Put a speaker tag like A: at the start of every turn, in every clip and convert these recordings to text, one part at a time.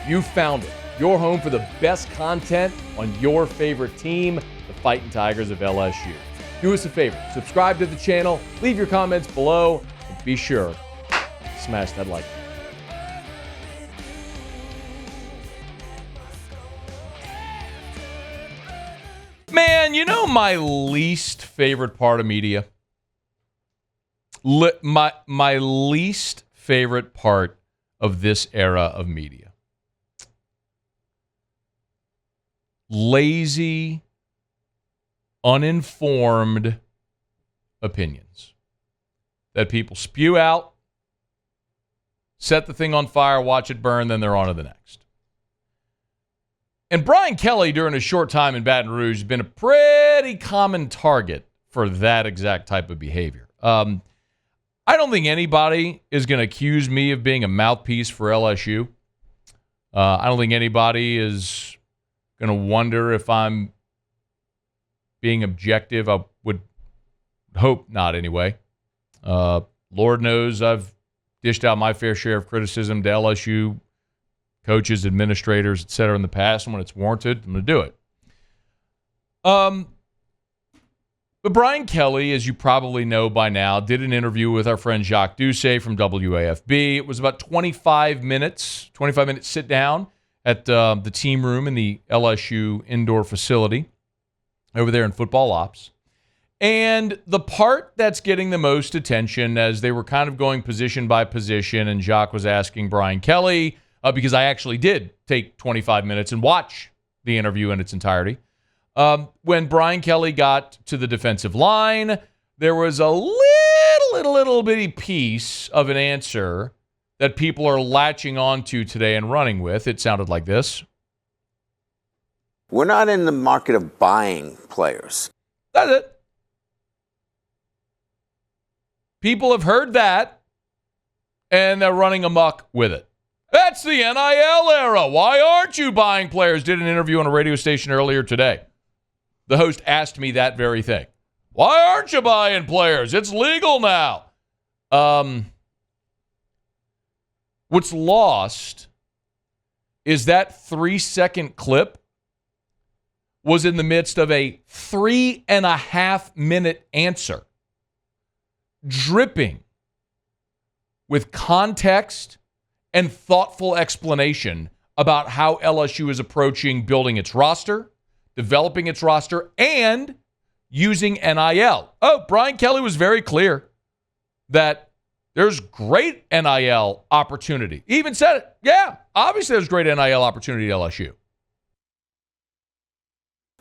A: You found it. Your home for the best content on your favorite team, the Fighting Tigers of LSU. Do us a favor. Subscribe to the channel. Leave your comments below. And be sure to smash that like button. Man, you know my least favorite part of media? My least favorite part of this era of media. Lazy, uninformed opinions that people spew out, set the thing on fire, watch it burn, then they're on to the next. And Brian Kelly, during his short time in Baton Rouge, has been a pretty common target for that exact type of behavior. I don't think anybody is going to accuse me of being a mouthpiece for LSU. I don't think anybody is going to wonder if I'm being objective. I would hope not anyway. Lord knows I've dished out my fair share of criticism to LSU coaches, administrators, et cetera in the past, and when it's warranted, I'm going to do it. But Brian Kelly, as you probably know by now, did an interview with our friend Jacques Doucet from WAFB. It was about 25 minute sit down at the team room in the LSU indoor facility over there in football ops. And the part that's getting the most attention, as they were kind of going position by position, and Jacques was asking Brian Kelly, because I actually did take 25 minutes and watch the interview in its entirety. When Brian Kelly got to the defensive line, there was a little bitty piece of an answer that people are latching onto today and running with. It sounded like this.
B: We're not in the market of buying players.
A: That's it. People have heard that, and they're running amok with it. That's the NIL era. Why aren't you buying players? Did an interview on a radio station earlier today. The host asked me that very thing. Why aren't you buying players? It's legal now. What's lost is that 3-second clip was in the midst of a 3.5-minute answer, dripping with context and thoughtful explanation about how LSU is approaching building its roster, developing its roster, and using NIL. Oh, Brian Kelly was very clear that there's great NIL opportunity. He even said it. Yeah, obviously there's great NIL opportunity at LSU.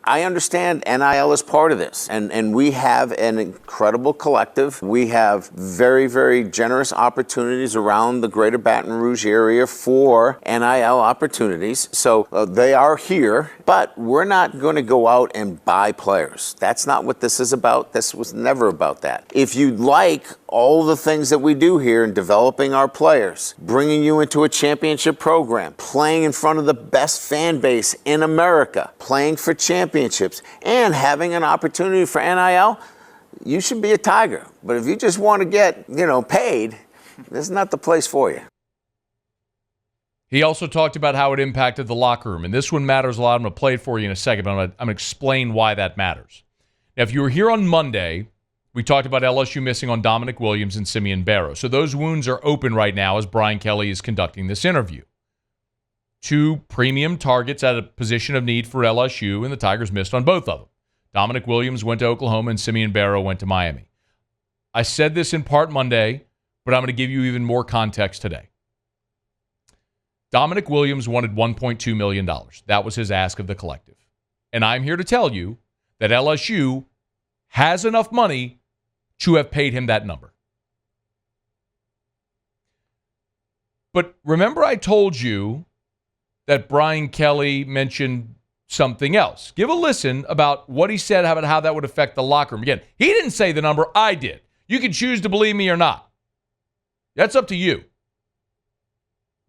B: I understand NIL is part of this, and we have an incredible collective. We have very, very generous opportunities around the greater Baton Rouge area for NIL opportunities. So they are here, but we're not going to go out and buy players. That's not what this is about. This was never about that. If you like all the things that we do here in developing our players, bringing you into a championship program, playing in front of the best fan base in America, playing for championships, and having an opportunity for NIL, you should be a Tiger. But if you just want to get, paid, this is not the place for you.
A: He also talked about how it impacted the locker room, and this one matters a lot. I'm going to play it for you in a second, but I'm going to explain why that matters. Now, if you were here on Monday, we talked about LSU missing on Dominic Williams and Simeon Barrow. So those wounds are open right now as Brian Kelly is conducting this interview. Two premium targets at a position of need for LSU, and the Tigers missed on both of them. Dominic Williams went to Oklahoma, and Simeon Barrow went to Miami. I said this in part Monday, but I'm going to give you even more context today. Dominic Williams wanted $1.2 million. That was his ask of the collective. And I'm here to tell you that LSU has enough money to have paid him that number. But remember I told you that Brian Kelly mentioned something else. Give a listen about what he said about how that would affect the locker room. Again, he didn't say the number, I did. You can choose to believe me or not. That's up to you.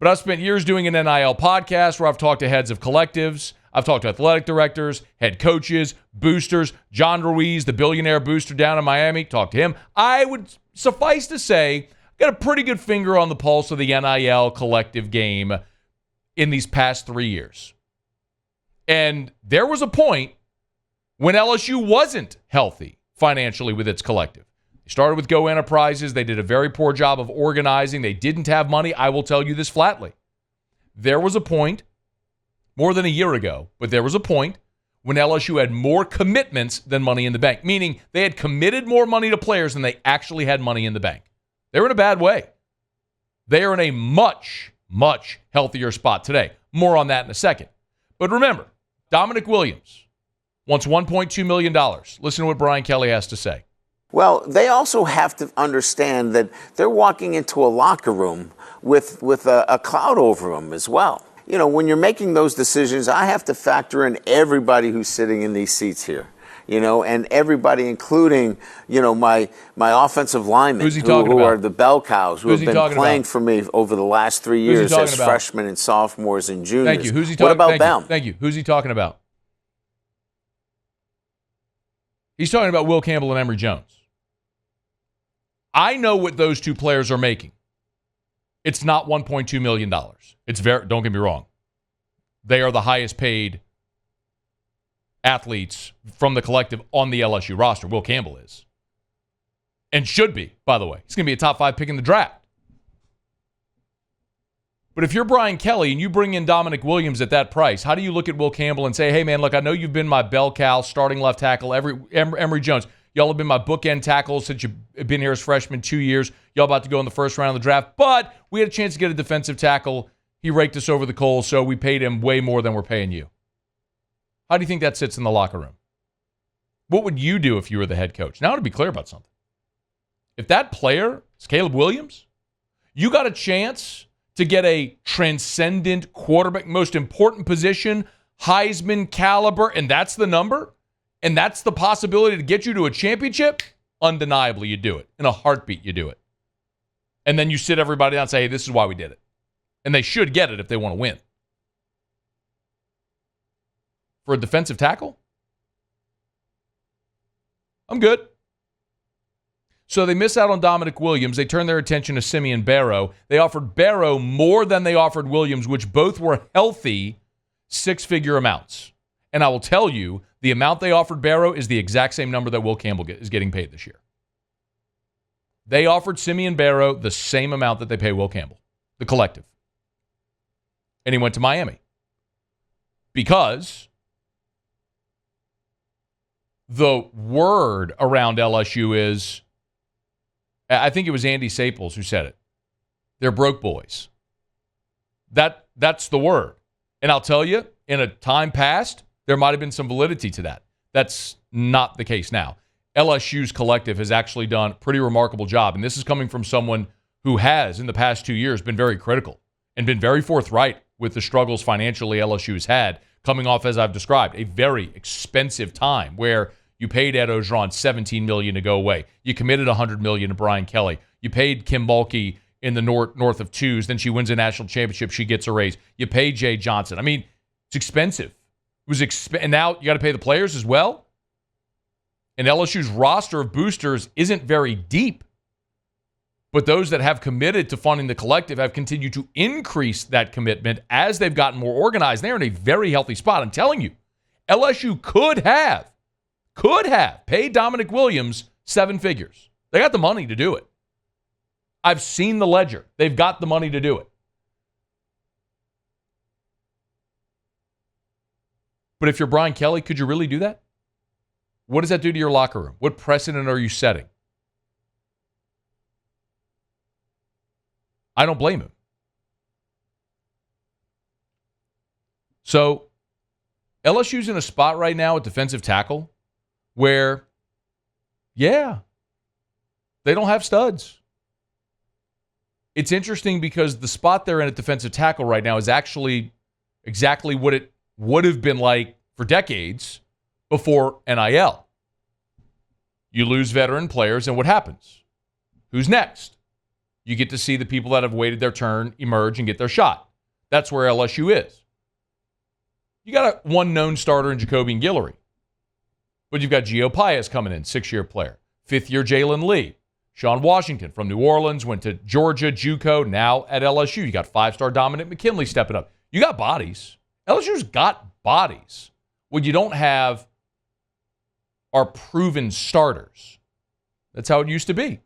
A: But I've spent years doing an NIL podcast where I've talked to heads of collectives. I've talked to athletic directors, head coaches, boosters. John Ruiz, the billionaire booster down in Miami, talked to him. I would suffice to say, got a pretty good finger on the pulse of the NIL collective game. in these past 3 years. And there was a point when LSU wasn't healthy financially with its collective. They started with Go Enterprises. They did a very poor job of organizing. They didn't have money. I will tell you this flatly. There was a point, more than a year ago, but there was a point when LSU had more commitments than money in the bank, meaning they had committed more money to players than they actually had money in the bank. They were in a bad way. They are in a much, much healthier spot today. More on that in a second. But remember, Dominic Williams wants $1.2 million. Listen to what Brian Kelly has to say.
B: Well, they also have to understand that they're walking into a locker room with a cloud over them as well. You know, when you're making those decisions, I have to factor in everybody who's sitting in these seats here, you know, and everybody, including, you know, my offensive linemen who are the bell cows, who have been playing for me over the last 3 years as freshmen and sophomores and juniors.
A: Thank you. Who's he
B: talking about? What about them?
A: Thank you. Who's he talking about? He's talking about Will Campbell and Emory Jones. I know what those two players are making. It's not $1.2 million. It's don't get me wrong. They are the highest paid athletes from the collective on the LSU roster. Will Campbell is. And should be, by the way. He's going to be a top 5 pick in the draft. But if you're Brian Kelly and you bring in Dominic Williams at that price, how do you look at Will Campbell and say, hey, man, look, I know you've been my bell cow, starting left tackle, Emory Jones. Y'all have been my bookend tackles since you've been here as freshmen 2 years. Y'all about to go in the first round of the draft. But we had a chance to get a defensive tackle. He raked us over the coals, so we paid him way more than we're paying you. How do you think that sits in the locker room? What would you do if you were the head coach? Now, to be clear about something. If that player is Caleb Williams, you got a chance to get a transcendent quarterback, most important position, Heisman caliber, and that's the number? And that's the possibility to get you to a championship? Undeniably, you do it. In a heartbeat, you do it. And then you sit everybody down and say, hey, this is why we did it. And they should get it if they want to win. For a defensive tackle? I'm good. So they miss out on Dominic Williams. They turn their attention to Simeon Barrow. They offered Barrow more than they offered Williams, which both were healthy six-figure amounts. And I will tell you, the amount they offered Barrow is the exact same number that Will Campbell is getting paid this year. They offered Simeon Barrow the same amount that they pay Will Campbell, the collective. And he went to Miami. Because the word around LSU is, I think it was Andy Saples who said it, they're broke boys. That's the word. And I'll tell you, in a time past, there might have been some validity to that. That's not the case now. LSU's collective has actually done a pretty remarkable job, and this is coming from someone who has, in the past 2 years, been very critical and been very forthright with the struggles financially LSU has had, coming off, as I've described, a very expensive time where you paid Ed Ogeron $17 million to go away. You committed $100 million to Brian Kelly. You paid Kim Mulkey in the north of twos. Then she wins a national championship. She gets a raise. You pay Jay Johnson. I mean, it's expensive. And now you got to pay the players as well. And LSU's roster of boosters isn't very deep. But those that have committed to funding the collective have continued to increase that commitment as they've gotten more organized. They're in a very healthy spot. I'm telling you, LSU could have paid Dominic Williams 7 figures. They got the money to do it. I've seen the ledger. They've got the money to do it. But if you're Brian Kelly, could you really do that? What does that do to your locker room? What precedent are you setting? I don't blame him. So LSU's in a spot right now at defensive tackle where, yeah, they don't have studs. It's interesting because the spot they're in at defensive tackle right now is actually exactly what it would have been like for decades before NIL. You lose veteran players, and what happens? Who's next? You get to see the people that have waited their turn emerge and get their shot. That's where LSU is. You got one known starter in Jacobian Guillory. But you've got Gio Paez coming in, 6-year player. 5th-year Jalen Lee. Sean Washington from New Orleans, went to Georgia, JUCO, now at LSU. You got 5-star Dominic McKinley stepping up. You got bodies. LSU's got bodies. What you don't have are proven starters. That's how it used to be.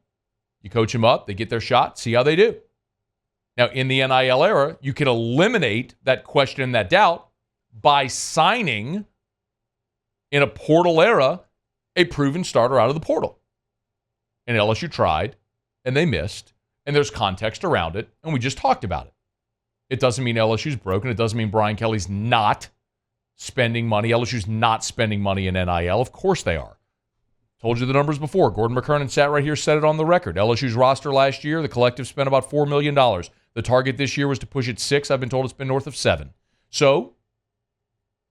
A: You coach them up, they get their shot, see how they do. Now, in the NIL era, you can eliminate that question and that doubt by signing, in a portal era, a proven starter out of the portal. And LSU tried, and they missed, and there's context around it, and we just talked about it. It doesn't mean LSU's broken. It doesn't mean Brian Kelly's not spending money. LSU's not spending money in NIL. Of course they are. Told you the numbers before. Gordon McKernan sat right here, said it on the record. LSU's roster last year, the collective spent about $4 million. The target this year was to push it 6. I've been told it's been north of 7. So,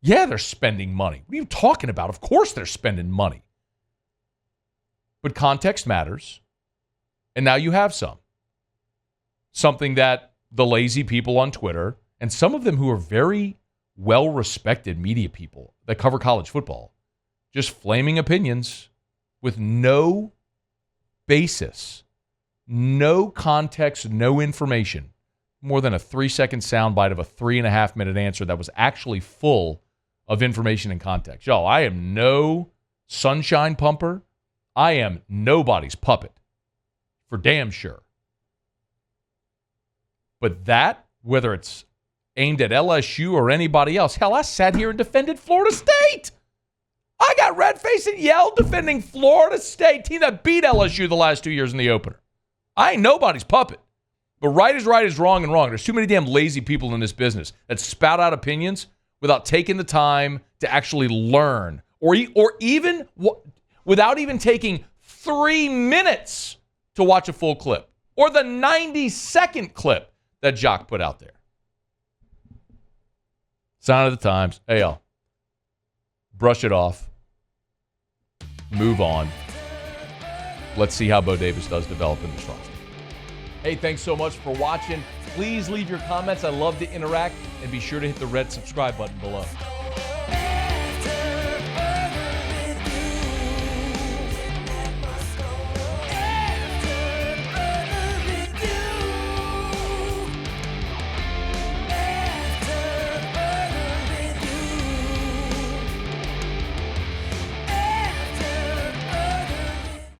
A: yeah, they're spending money. What are you talking about? Of course they're spending money. But context matters. And now you have some. Something that the lazy people on Twitter, and some of them who are very well-respected media people that cover college football, just flaming opinions with no basis, no context, no information, more than a 3-second soundbite of a 3.5-minute answer that was actually full of information and context. Yo, I am no sunshine pumper. I am nobody's puppet, for damn sure. But that, whether it's aimed at LSU or anybody else, hell, I sat here and defended Florida State. I got red-faced and yelled defending Florida State, team that beat LSU the last 2 years in the opener. I ain't nobody's puppet. But right is wrong and wrong. There's too many damn lazy people in this business that spout out opinions without taking the time to actually learn, or even without even taking 3 minutes to watch a full clip, or the 90-second clip that Jock put out there. Sign of the times. AL. Brush it off. Move on. Let's see how Bo Davis does develop in this roster. Hey, thanks so much for watching. Please leave your comments. I love to interact. And be sure to hit the red subscribe button below.